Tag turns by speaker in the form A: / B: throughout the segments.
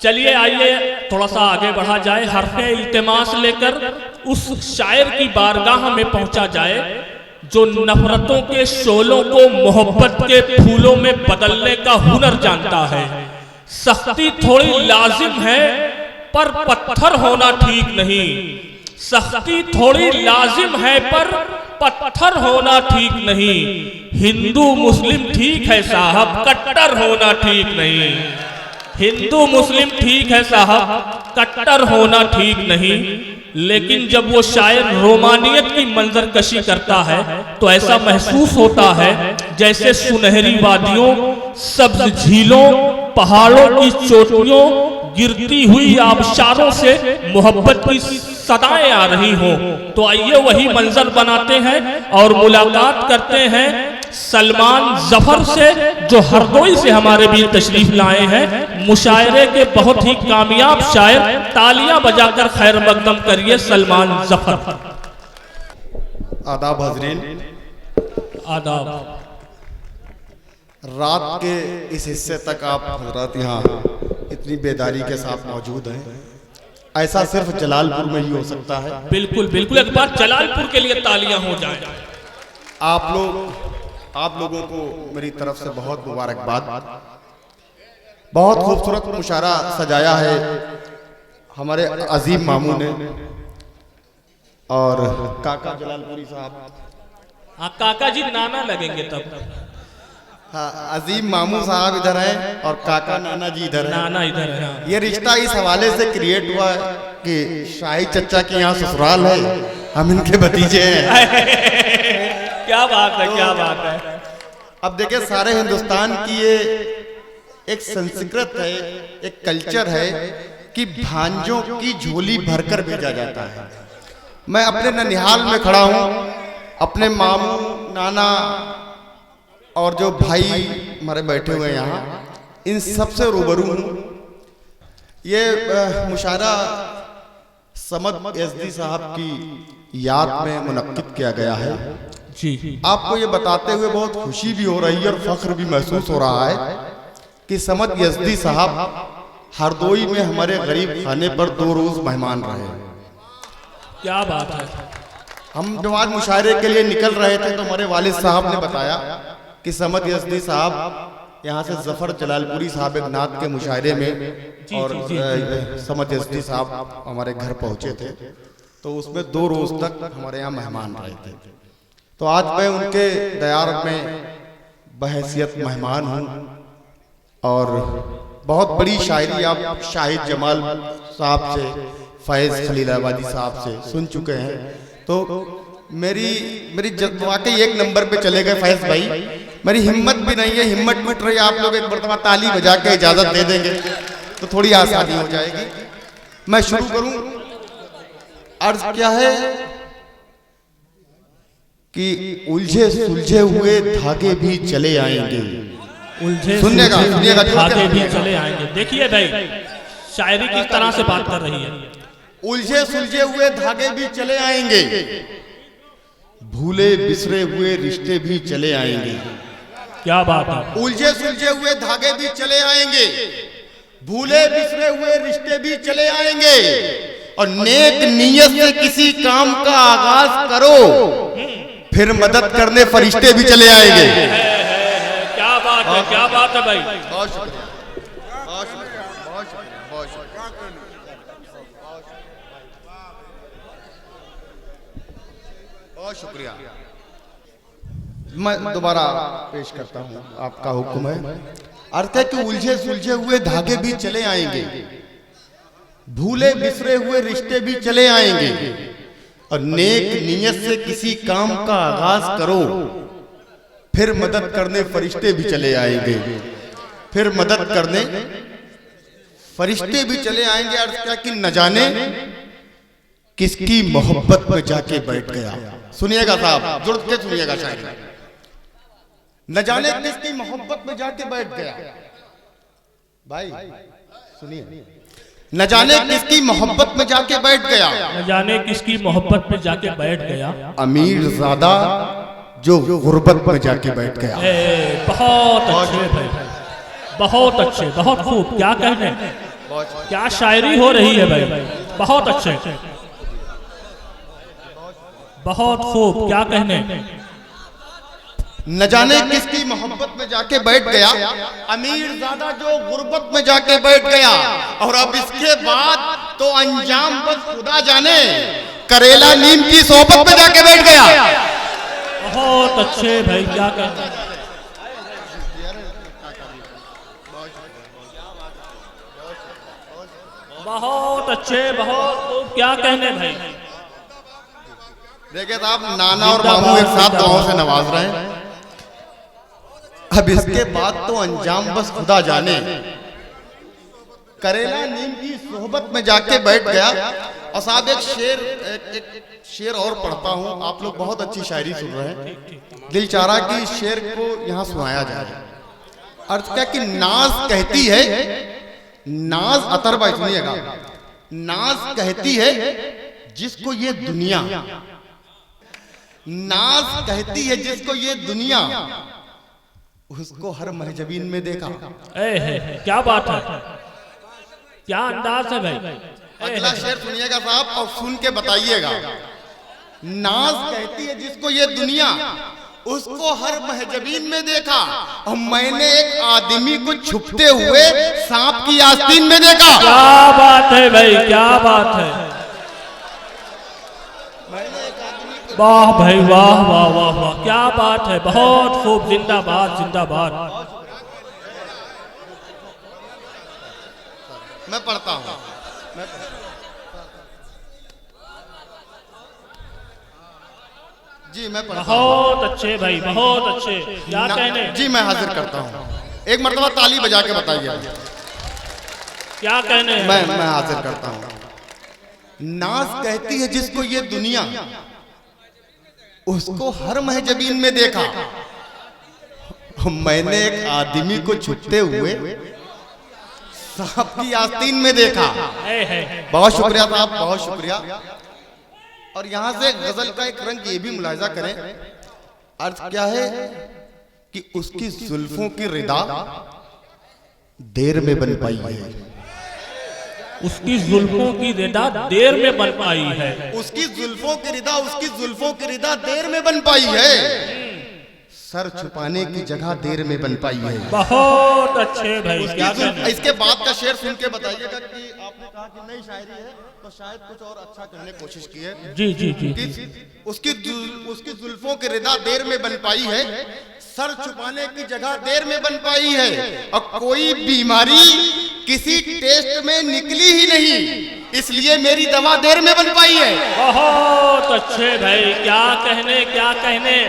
A: चलिए आइए थोड़ा सा आगे बढ़ा जाए, हरफे इल्तिमास लेकर उस शायर की बारगाह में पहुंचा जाए जो नफरतों के शोलों को मोहब्बत के फूलों में बदलने का हुनर जानता है। सख्ती थोड़ी लाजिम है पर पत्थर होना ठीक नहीं, सख्ती थोड़ी लाजिम है पर पत्थर होना ठीक नहीं। हिंदू मुस्लिम ठीक है साहब, कट्टर होना ठीक नहीं। हिंदू मुस्लिम ठीक है साहब, कट्टर होना ठीक नहीं। लेकिन जब वो शायर रोमानियत की मंजर कशी करता है तो ऐसा महसूस होता है जैसे सुनहरी वादियों, सब्ज झीलों, पहाड़ों की चोटियों, गिरती हुई आबशारों से मोहब्बत की सदाएं आ रही हो। तो आइए वही मंजर बनाते हैं और मुलाकात करते हैं सलमान जफर से, जो हरदोई से हमारे बीच तशरीफ लाए हैं। मुशायरे के बहुत ही कामयाब शायर, तालियां बजाकर खैर मकदम करिए सलमान जफर।
B: आदाब हजरीन,
A: आदाब।
B: रात के इस हिस्से तक आप हजरात यहाँ इतनी बेदारी के साथ मौजूद हैं, ऐसा सिर्फ जलालपुर में ही हो सकता है।
A: बिल्कुल बिल्कुल, एक बार जलालपुर के लिए तालियां हो जाए।
B: आप लोगों को मेरी तरफ से बहुत मुबारकबाद। बहुत खूबसूरत मुशायरा सजाया है हमारे अजीम मामू ने और काका जलालपुरी साहब।
A: हाँ काका जी नाना लगेंगे तब।
B: हाँ, अजीम मामू साहब इधर हैं और काका नाना जी इधर हैं।
A: नाना इधर है। हाँ।
B: ये रिश्ता इस हवाले से क्रिएट हुआ कि शाही चचा के यहाँ ससुराल है, हम इनके भतीजे हैं।
A: क्या बात है, क्या बात है।
B: अब देखिए, सारे हिंदुस्तान की ये एक संस्कृत है, एक कल्चर है कि भांजों की झोली भरकर भेजा जाता है। मैं अपने ननिहाल में खड़ा हूँ, अपने मामू, नाना और जो भाई हमारे बैठे हुए हैं यहाँ, इन सबसे रूबरू हूँ। ये मुशायरा समद यज़दी साहब की याद में मुनक्किद किया गया है।
A: जी।
B: आपको ये बताते हुए बहुत खुशी भी हो रही है और फख्र भी महसूस हो रहा है कि समद यज़दी साहब हरदोई में हमारे गरीब खाने पर 2 रोज मेहमान रहे।
A: क्या बात है।
B: हम जब आज मुशायरे के लिए निकल रहे थे तो हमारे वालिद साहब ने बताया कि समद यज़दी साहब यहाँ से जफर जलालपुरी साहब एक नात के मुशायरे में और समद यज़दी साहब हमारे घर पहुंचे थे, तो उसमें 2 रोज तक हमारे यहाँ मेहमान रहे थे। तो आज मैं उनके दयार में बहैसियत मेहमान हूँ और बहुत बड़ी शायरी आप शाहिद जमाल साहब से, फैज़ खलीलाबादी साहब से सुन चुके हैं। तो मेरी वाकई 1 नंबर पे चले गए फैज़ भाई। मेरी हिम्मत भी नहीं है, हिम्मत मिट रही है। आप लोग एक मरतबा ताली बजा के इजाजत दे देंगे तो थोड़ी आसानी हो जाएगी। मैं शुरू करूं। अर्ज क्या है कि उलझे सुलझे हुए धागे भी चले आएंगे। सुनिएगा
A: धागे भी चले आएंगे। देखिए भाई, शायरी किस तरह से बात कर रही है।
B: उलझे सुलझे हुए धागे भी चले आएंगे, भूले बिसरे हुए रिश्ते भी चले आएंगे।
A: क्या बात है।
B: उलझे सुलझे हुए धागे भी चले आएंगे, भूले बिसरे हुए रिश्ते भी चले आएंगे, और नेक नियत से किसी काम का आगाज करो, फिर मदद करने फरिश्ते भी चले आएंगे।
A: क्या बात है, क्या बात है भाई।
B: बहुत शुक्रिया, बहुत शुक्रिया, बहुत शुक्रिया, बहुत शुक्रिया। बहुत शुक्रिया। मैं दोबारा पेश करता हूँ, आपका हुक्म है। अर्थ है कि उलझे सुलझे हुए धागे भी चले आएंगे, भूले बिसरे हुए रिश्ते भी चले आएंगे, और नेक नियत से किसी काम का आगाज करो, फिर मदद करने फरिश्ते भी चले आएंगे। फिर मदद करने फरिश्ते भी चले आएंगे। अर्थ क्या कि न जाने किसकी मोहब्बत में जाके बैठ गया। सुनिएगा साहब, जुड़ के सुनिएगा शायरी। न जाने किसकी मोहब्बत में जाके बैठ गया। भाई सुनिए, न जाने किसकी मोहब्बत में जाके बैठ गया,
A: न जाने किसकी मोहब्बत में जाके बैठ गया,
B: अमीर ज़ादा जो गुर्बत में जाके बैठ गया।
A: बहुत अच्छे भाई, बहुत अच्छे, बहुत खूब। क्या कहने, क्या शायरी हो रही है भाई, बहुत अच्छे, बहुत खूब, क्या कहने।
B: न जाने किसकी मोहब्बत में जाके बैठ गया अमीर ज़्यादा जो गुर्बत में जाके बैठ गया, और अब इसके बाद तो अंजाम बस खुदा जाने, करेला नीम की सोबत में जाके बैठ गया।
A: बहुत अच्छे भाई, क्या कहने। बहुत अच्छे, बहुत खूब, क्या कहने भाई।
B: देखिए साहब, नाना और मामू एक साथ दुआओं से नवाज रहे हैं। अब इसके बाद तो अंजाम बस खुदा जाने, करेला नीम की सोहबत में जाके बैठ गया। और साहब एक शेर और पढ़ता हूँ, आप लोग बहुत अच्छी शायरी सुन रहे हैं, दिल चाह रहा कि इस शेर को यहाँ सुनाया जाए। अर्थ क्या कि नाज कहती है, नाज अतर भाई सुनिएगा, नाज कहती है जिसको ये दुनिया, नाज कहती है जिसको ये दुनिया, उसको हर महजबीन में देखा।
A: क्या बात है, क्या अंदाज है भाई।
B: अगला शेर सुनिएगा साहब और सुन के बताइएगा। नाज कहती है जिसको ये दुनिया, उसको हर महजबीन में देखा, और मैंने एक आदमी को छुपते हुए सांप की आस्तीन में देखा।
A: क्या बात है भाई, क्या बात है, वाह भाई वाह वाह वाह वाह, क्या बात है, बहुत खूब, जिंदाबाद जिंदाबाद।
B: मैं पढ़ता हूँ, जी मैं पढ़ता हूँ।
A: बहुत अच्छे भाई, बहुत अच्छे, क्या कहने।
B: जी मैं हाजिर करता हूँ, एक मर्तबा ताली बजा के बताइए।
A: क्या कहने।
B: मैं हाजिर करता हूँ। नाज कहती है जिसको ये दुनिया, उसको हर महजबीन में देखा, मैंने एक आदमी को छुपते हुए सांप की आस्तीन में देखा। बहुत शुक्रिया साहब, बहुत शुक्रिया। और यहां से गजल का एक रंग ये भी मुलाहिजा करें, अर्थ क्या है कि उसकी जुल्फों की रिदा देर में बन पाई है,
A: उसकी जुल्फों की रिदा देर में बन पाई है,
B: उसकी जुल्फों की रिदा, उसकी जुल्फों की रिदा देर में बन पाई है, सर छुपाने की जगह देर में बन पाई है।
A: बहुत अच्छे भाई, क्या कहने।
B: इसके बाद का शेर सुन के बताइएगा कि आपने कहा कि नई शायरी है तो शायद कुछ और अच्छा करने की कोशिश की है।
A: जी जी जी,
B: उसकी जुल्फों की रिदा देर में बन पाई है, सर छुपाने की जगह देर में बन पाई है, और कोई बीमारी किसी टेस्ट में निकली ही नहीं, इसलिए मेरी दवा देर में बन पाई है।
A: बहुत अच्छे भाई, क्या कहने, क्या कहने,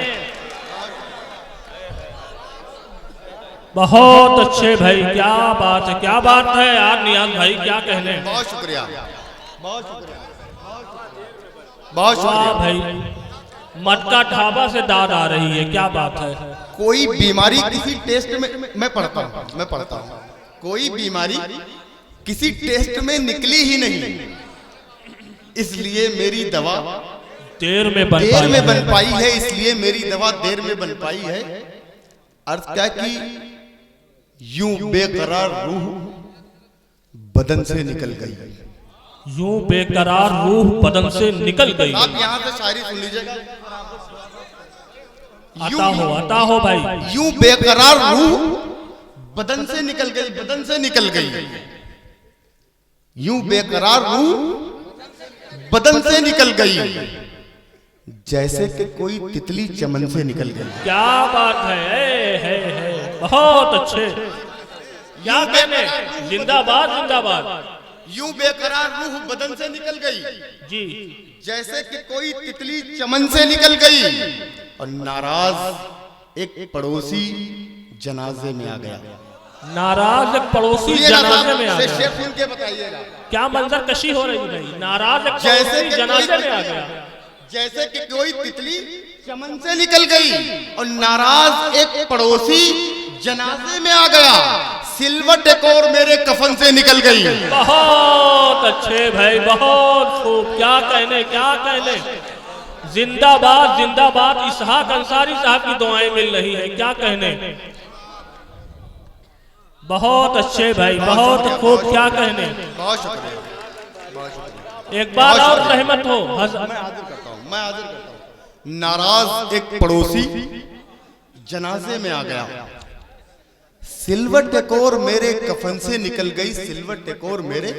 A: बहुत अच्छे भाई, क्या बात है, क्या बात है यार नियाज भाई, क्या कहने।
B: बहुत शुक्रिया, बहुत शुक्रिया, बहुत शुक्रिया
A: भाई। मटका ढाबा से दाद आ रही है, क्या बात है।
B: कोई बीमारी किसी टेस्ट में, मैं पढ़ता हूँ, कोई बीमारी किसी टेस्ट में निकली ही नहीं, इसलिए मेरी दवा
A: देर में बन
B: पाई है, इसलिए मेरी दवा देर में बन पाई है। अर्थ क्या कि यूं बेकरार रूह बदन से निकल गई,
A: यूं बेकरार रूह बदन से निकल गई।
B: आप यहाँ से शायरी सुन लीजिएगा,
A: आता हो भाई।
B: यूं बेकरार रूह बदन से निकल गई, बदन से निकल गई, यूं बेकरार रूह बदन से निकल गई, जैसे कि कोई तितली चमन से निकल गई।
A: क्या बात है, बहुत अच्छे, क्या कहने, जिंदाबाद जिंदाबाद।
B: यूं बेकरार रूह बदन से निकल गई
A: जी,
B: जैसे कि कोई तितली चमन से निकल गई, और नाराज एक पड़ोसी जनाजे में आ गया।
A: नाराज एक पड़ोसी जनाजे में आ गया।
B: शेर सुन के बताइएगा
A: क्या मंजर कशी हो रही है। नाराज एक पड़ोसी जनाजे में आ गया,
B: जैसे कि कोई तितली चमन से निकल गई, और नाराज एक पड़ोसी जनाजे में आ गया, सिल्वर डेकोर मेरे कफन से निकल गई।
A: बहुत अच्छे भाई, बहुत खूब, क्या कहने, क्या कहने, जिंदाबाद जिंदाबाद। इसहाक अंसारी साहब की दुआएं मिल रही है, क्या कहने, बहुत अच्छे भाई, बहुत खूब, क्या कहने।
B: बहुत शुक्रिया, बहुत शुक्रिया।
A: एक बार और रहमत हो।
B: मैं हाजिर करता हूँ, मैं हाजिर करता हूँ। नाराज एक पड़ोसी जनाजे में आ गया, सिल्वर टेकोर मेरे कफन से निकल गई, सिल्वर टेकोर मेरे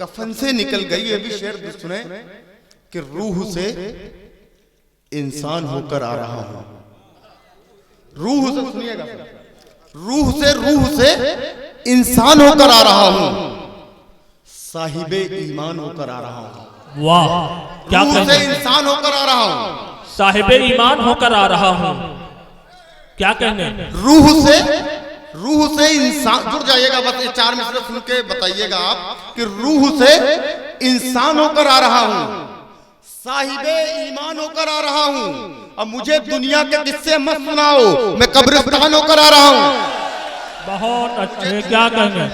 B: कफन से निकल गई। ये भी शेर सुने कि रूह से इंसान होकर आ रहा हूं, रूह से, सुनिएगा, रूह से इंसान होकर आ रहा हूं, साहिबे ईमान होकर आ रहा हूं।
A: वाह, क्या
B: रूह से इंसान होकर आ रहा हूं,
A: साहिबे ईमान होकर आ रहा हूं, क्या कहने। रूह से इंसान, जुड़ जाइएगा बस, ये 4 मिसरे सुन के बताइएगा आप कि रूह से इंसान होकर आ रहा हूं, साहिबे ईमान होकर आ रहा हूं। अब मुझे दुनिया के किस्से मत सुनाओ, मैं कब्रिस्तान होकर आ रहा हूं। बहुत अच्छे, क्या कहने,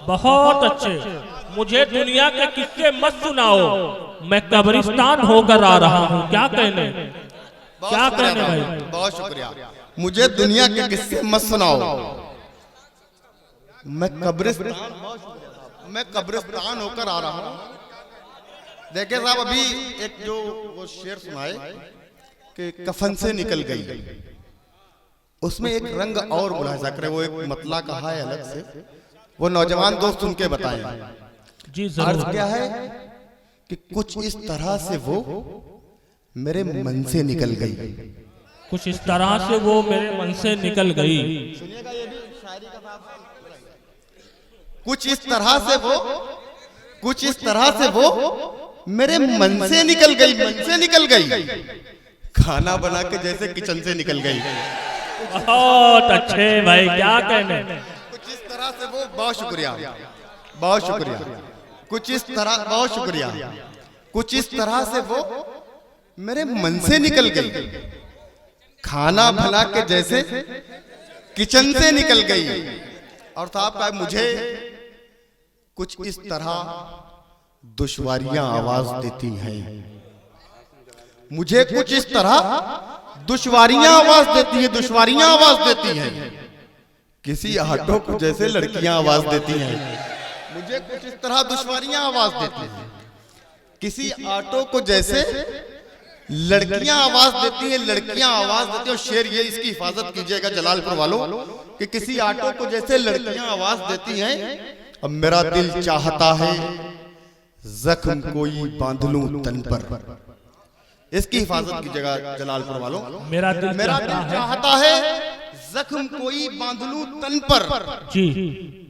A: बहुत अच्छे। मुझे दुनिया के किस्से मत सुनाओ, मैं कब्रिस्तान होकर आ रहा हूँ, क्या कहने, क्या कहने भाई।
B: बहुत शुक्रिया। मुझे दुनिया के किस्से मत सुनाओ, मैं कब्रिस्तान होकर आ रहा हूँ। देखिए साहब, अभी एक जो वो शेर सुनाए कि कफन से निकल गई, उसमें एक रंग और मुलाहिजा करे, वो एक मतला कहा है अलग से, वो नौजवान दोस्त सुन के बताएं।
A: जी
B: अर्ज
A: जरूर।
B: क्या है कि कुछ इस तरह से वो मेरे मन से निकल गई,
A: कुछ इस तरह से वो मेरे मन से निकल गई।
B: सुनिएगा, ये भी शायरी का भाव है। कुछ इस तरह से वो, कुछ इस तरह से वो मेरे मन से निकल गई, मन से निकल गई, खाना बना के जैसे किचन से निकल गई।
A: बहुत अच्छे भाई, क्या कहने।
B: कुछ इस तरह से वो, बहुत शुक्रिया, बहुत शुक्रिया। कुछ इस तरह, बहुत शुक्रिया। कुछ इस तरह से वो मेरे मन से निकल गई, खाना बना के जैसे किचन से निकल गई। और साहब का मुझे कुछ इस तरह दुश्वारियां आवाज देती हैं, मुझे कुछ इस तरह दुश्वारियां आवाज देती हैं, दुश्वारियां आवाज देती हैं, किसी ऑटो को जैसे लड़कियां आवाज देती हैं। मुझे कुछ इस तरह दुश्वारियां आवाज देती हैं, किसी ऑटो को जैसे लड़कियां आवाज देती हैं, लड़कियां आवाज देती हैं। शेर ये, इसकी हिफाजत कीजिएगा जलालपुर वालों, कि किसी ऑटो को जैसे लड़कियां आवाज देती हैं। अब मेरा दिल चाहता है जख्म कोई बांध लूं तन पर, इसकी हिफाजत कीजिएगा जलालपुर वालों।
A: मेरा दिल
B: चाहता है जख्म कोई बांध लूं तन पर,
A: जी।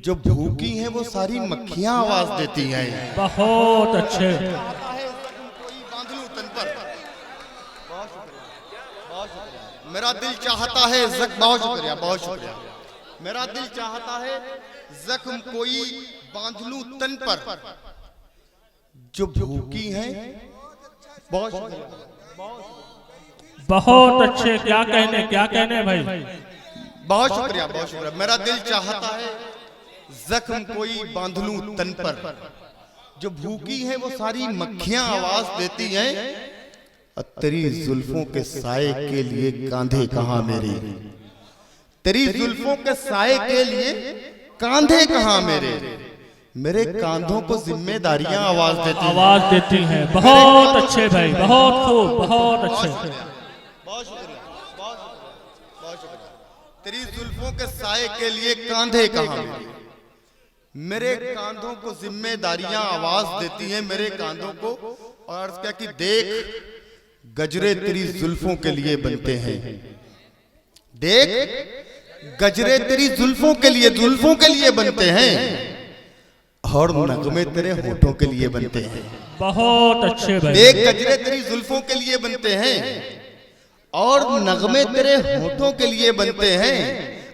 B: जो भूखी हैं वो सारी मक्खियां आवाज देती हैं।
A: बहुत अच्छे।
B: मेरा दिल चाहता है बहुत शुक्रिया, बहुत शुक्रिया। मेरा दिल चाहता है जख्म कोई बांध लूं तन पर, जो भूखी हैं। बहुत
A: बहुत अच्छे, क्या कहने, क्या कहने भाई।
B: बहुत शुक्रिया, बहुत शुक्रिया। मेरा दिल चाहता है जख्म कोई बांध लूं तन पर, जो भूखी हैं वो सारी मक्खियां आवाज देती हैं। तेरी जुल्फों के साए के लिए कांधे कहां मेरे, तेरी जुल्फों के साए के लिए कांधे कहां मेरे, मेरे कांधों को जिम्मेदारियां आवाज देती हैं।
A: बहुत अच्छे भाई, बहुत खूब, बहुत अच्छे।
B: बहुत शुक्रिया, बहुत शुक्रिया। तेरी जुल्फों के साए के लिए कांधे कहां मेरे कांधों को जिम्मेदारियां आवाज देती हैं, मेरे कांधों को। और क्या कि देख गजरे तेरी जुल्फों के लिए बनते हैं, देख गजरे तेरी जुल्फों के लिए बनते हैं, और नगमे तेरे होठों के लिए बनते हैं।
A: बहुत अच्छे भाई।
B: देख गजरे तेरी जुल्फों के लिए बनते हैं, और नगमे तेरे होठों के लिए बनते हैं।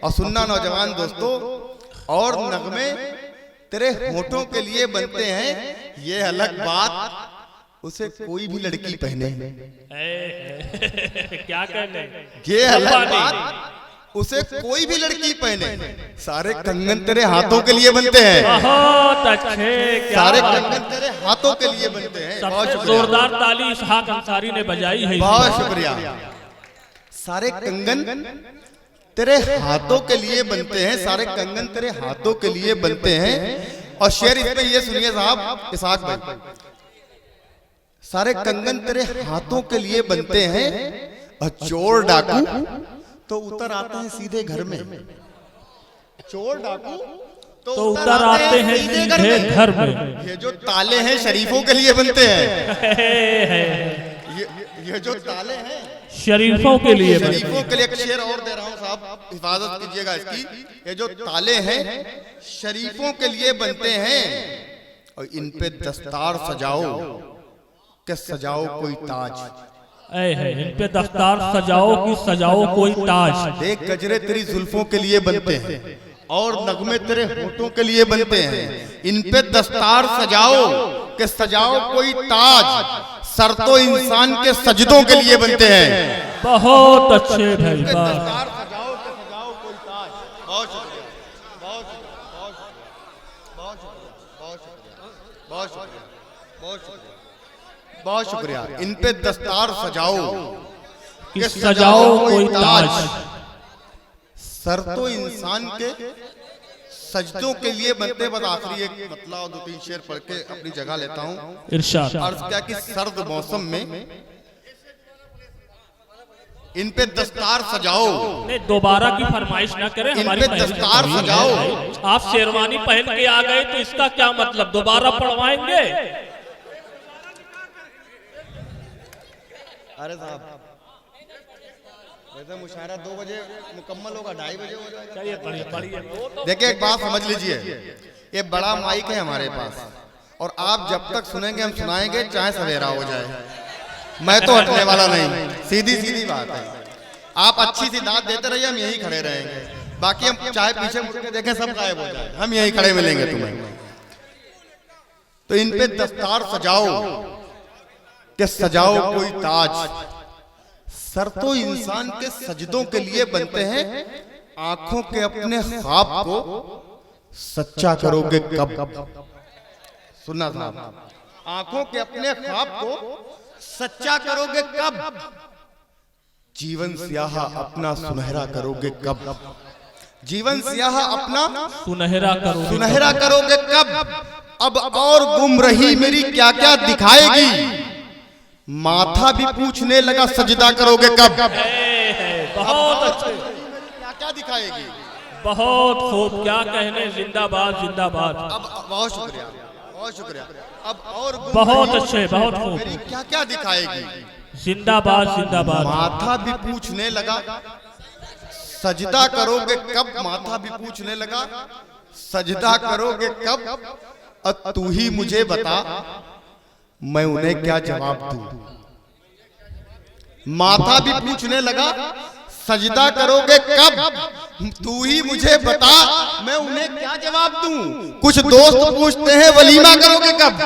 B: और सुनना नौजवान दोस्तों, और नगमे तेरे होठों के लिए बनते हैं। ये अलग बात उसे कोई भी लड़की पहने,
A: क्या कहने,
B: ये अलग बात उसे कोई भी लड़की पहने, सारे कंगन तेरे हाथों के लिए बनते हैं।
A: बहुत अच्छे,
B: सारे कंगन तेरे हाथों के लिए बनते हैं।
A: सबसे जोरदार ताली इसहाक अंसारी ने बजाई है।
B: बहुत शुक्रिया। सारे कंगन तेरे हाथों के लिए बनते हैं, सारे कंगन तेरे हाथों के लिए बनते हैं। और शेर इस पे ये सुनिए साहब इसहाक भाई, सारे कंगन तेरे हाथों के लिए बनते हैं और चोर डाकू तो उतर आते हैं सीधे घर में। चोर डाकू तो
A: उतर आते हैं सीधे घर में।
B: ये जो ताले हैं शरीफों के लिए बनते हैं। ये जो ताले हैं
A: शरीफों के लिए,
B: शरीफों के लिए। एक शेर और दे रहा हूं साहब, हिफाजत कीजिएगा इसकी। ये जो ताले हैं शरीफों के लिए बनते हैं और इन पे दस्तार सजाओ कि सजाओ कोई ताज।
A: इन पे दस्तार सजाओ कि सजाओ कोई ताज।
B: देख गजरे तेरी जुल्फों के लिए बनते हैं और नगमे तेरे होठों के लिए बनते हैं। इन पे दस्तार सजाओ कि सजाओ कोई ताज। सर तो इंसान के सजदों के लिए बनते हैं।
A: बहुत अच्छे भाई,
B: दस्तार सजाओ कि सजाओ कोई ताज। बहुत शुक्रिया, बहुत शुक्रिया, बहुत शुक्रिया, बहुत शुक्रिया, बहुत शुक्रिया, बहुत शुक्रिया, बहुत शुक्रिया। इन पे दस्तार सजाओ
A: कि सजाओ कोई ताज।
B: सर तो इंसान के सजदों के लिए बनते। बस आखिरी एक मतलब और 2-3 शेर पढ़ के अपनी जगह लेता हूँ।
A: इरशाद।
B: अर्ज क्या कि सर्द मौसम में इन पे दस्तार सजाओ।
A: नहीं, दोबारा की फरमाइश ना करें,
B: इन
A: हमारी
B: पे
A: पहली
B: दस्तार
A: फरमाइश
B: सजाओ।
A: है। आप शेरवानी पहन के आ गए तो इसका क्या मतलब, दोबारा पढ़वाएंगे?
B: अरे साहब वैसे मुशायरा 2 बजे मुकम्मल होगा, 2:30 बजे हो जाएगा।
A: चलिए पढ़िए पढ़िए।
B: देखिए एक बात समझ लीजिए, ये बड़ा माइक है हमारे पास और आप जब तक सुनेंगे हम सुनाएंगे चाहे सवेरा हो जाए। मैं तो हटने वाला नहीं, सीधी सीधी बात है। आप अच्छी सी दाद देते रहिए, हम यही खड़े रहेंगे। बाकी हम चाहे पीछे मुड़ के देखें सब गायब हो जाए, हम यही खड़े मिलेंगे तुम्हें। तो इन पे दस्तार सजाओ कि सजाओ कोई ताज। सर तो इंसान के सजदों के लिए बनते हैं। आंखों के अपने ख्वाब को सच्चा करोगे कब। सुनना साहब, आंखों के अपने ख्वाब को सच्चा करोगे कब। जीवन स्याह अपना सुनहरा करोगे कब। जीवन स्याह अपना सुनहरा करोगे कब। अब और गुमराही मेरी क्या क्या दिखाएगी। माथा भी पूछने लगा सजदा करोगे कब।
A: बहुत अच्छे,
B: क्या क्या दिखाएगी।
A: बहुत खूब, क्या कहने, जिंदाबाद जिंदाबाद।
B: अब बहुत शुक्रिया, बहुत शुक्रिया। अब और
A: बहुत अच्छे, बहुत खूब,
B: मेरी क्या क्या दिखाएगी।
A: जिंदाबाद जिंदाबाद।
B: माथा भी पूछने लगा सजदा करोगे कब। माथा भी पूछने लगा सजदा करोगे कब। अब तू ही मुझे बता मैं उन्हें क्या जवाब दूं। माथा भी पूछने लगा सजदा करोगे कब। तू ही मुझे बता मैं उन्हें क्या जवाब दूं। कुछ दोस्त पूछते हैं वलीमा करोगे कब।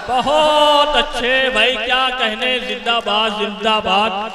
A: बहुत अच्छे भाई, क्या कहने, जिंदाबाद जिंदाबाद।